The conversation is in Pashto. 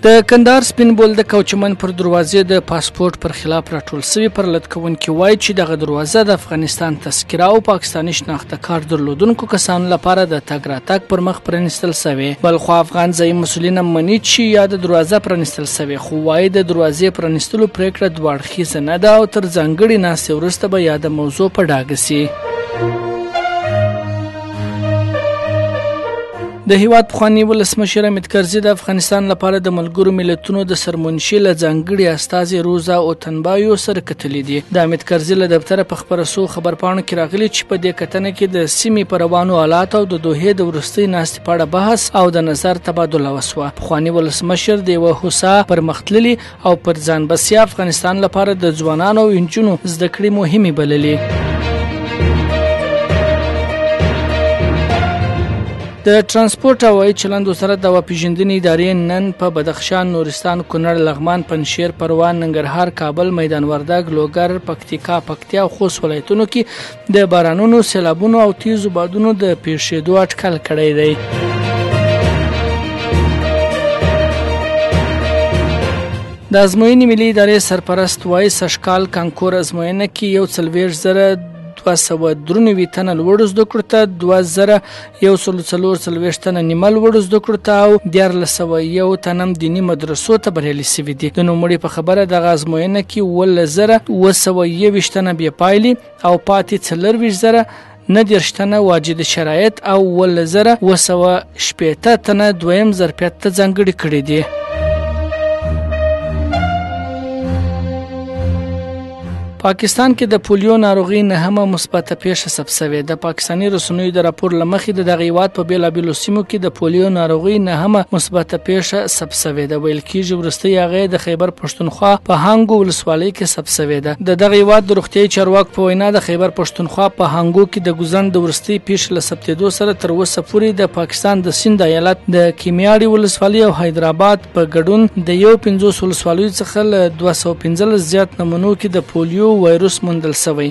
د کندهار سپین بولدک او چمن پر دروازې د پاسپورت پر خلاف راټول شوي پر لټکوونکي وایي چې دغه دروازه د افغانستان تذکره او پاکستاني شناخته کارت درلودونکو کسانو لپاره د تګ راتګ پر مخ پرانیستل شوی. بلخو افغان ځایي مسؤلین مني چې یاده دروازه پرانیستل شوی، خو وایي د دروازې پرانیستلو پریکړه دوه اړخیزه نه ده او تر ځانګړي ناستې وروسته به یاده موضوع په ډاګه سي. د هیواد پخوانی ولسمشر حامد کرزي د افغانستان لپاره د ملګرو ملتونو د سرمنشي له ځانګړي استازي روزا اوتنبایو سره کتلي دي. د حامد کرزي له دفتره په خبرو سو خبرپاڼو کې راغلي چې په دې کتنه کې د سیمې پر روانو حالات او د دوحې د وروستۍ ناستې په اړه بحث او د نظر تبادله وسوه. پخوانی ولسمشر د یوه هوسا پرمختللي او پر ځان بسیا افغانستان لپاره د ځوانانو او انجونو زده کړې مهمې بللې. د ترانسپورت او هوایي چلندو سره د پیژندنې ادارې نن په بدخشان، نورستان، کونړ، لغمان، پنجشیر، پروان، ننګرهار، کابل، میدان وردګ، لوګر، پکتیکا، پکتیا او خوست ولایتونو کې د بارانونو، سیلابونو او تیزو بادونو د پیښېدو اټکل کړی دی. د ازموینې ملي ادارې سرپرست وایي سږکال کانکور ازموینه کې 1,293 تنه لوړو زده کړو ته 2,144 تنه نیمه لوړو زده کړو ته او 1,101 تنه دیني مدرسو ته بریالي شوي دي. د نوموړي په خبره دغه ازموینه کې 10,221 تنه بې پایلې او پاتې 4,090 تنه واجد شرایط او 10,260 تنه دویم ظرفیت ته ځانګړي کړي دي. پاکستان کې د پولیو ناروغي نهمه مثبته پیښه ثبت شوې. د پاکستاني رسنیو د راپور له مخې د دغه هیواد په بیلابیلو سیمو کې د پولیو ناروغي نهمه مثبته پیښه ثبت شوې ده. ویل کېږي وروستۍ هغه د خیبر پښتونخوا په هانګو ولسوالۍ کې ثبت شوې ده. د دغه هیواد د روغتیايي چارواکو په وینا د خیبر پښتونخوا په هانګو کې د ګوزن د وروستۍ پیښې له ثبتېدو سره تر اوسه پورې د پاکستان د سیند ایالت د کیمیاړي ولسوالۍ او حیدرآباد په ګډون د 50 ولسوالیو څخه له 215 زیات نمونو کې د پولیو وایروس موندل شوی.